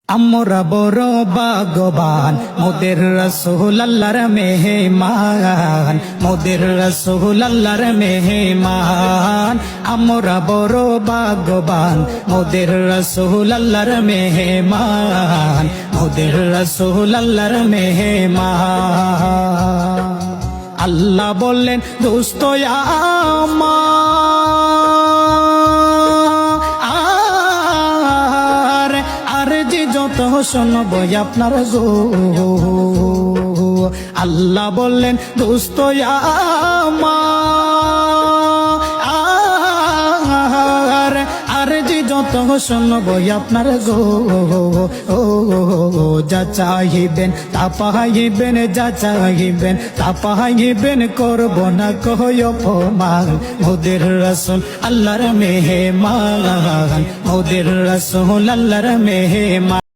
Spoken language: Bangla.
আমরা বড় ভাগ্যবান মোদের রাসূল আল্লাহর মেহমান, মোদের রাসূল আল্লাহর মেহমান। আমরা বড় ভাগ্যবান মোদের রাসূল আল্লাহর মেহমান, মোদের রাসূল আল্লাহর মেহমান। আল্লাহ বললেন দোস্ত আমার আর যে যত শুনব আপনার গো। আল্লাহ বললেন দোস্ত আমার আর যে যত শুনব আপনার গো। যা চাহিবেন তা পাইবেন, যা চাহিবেন তা পাইবেন, করব না কই অপমান। মোদের রাসূল আল্লাহর মেহমান, মোদের রাসূল আল্লাহর মেহমান।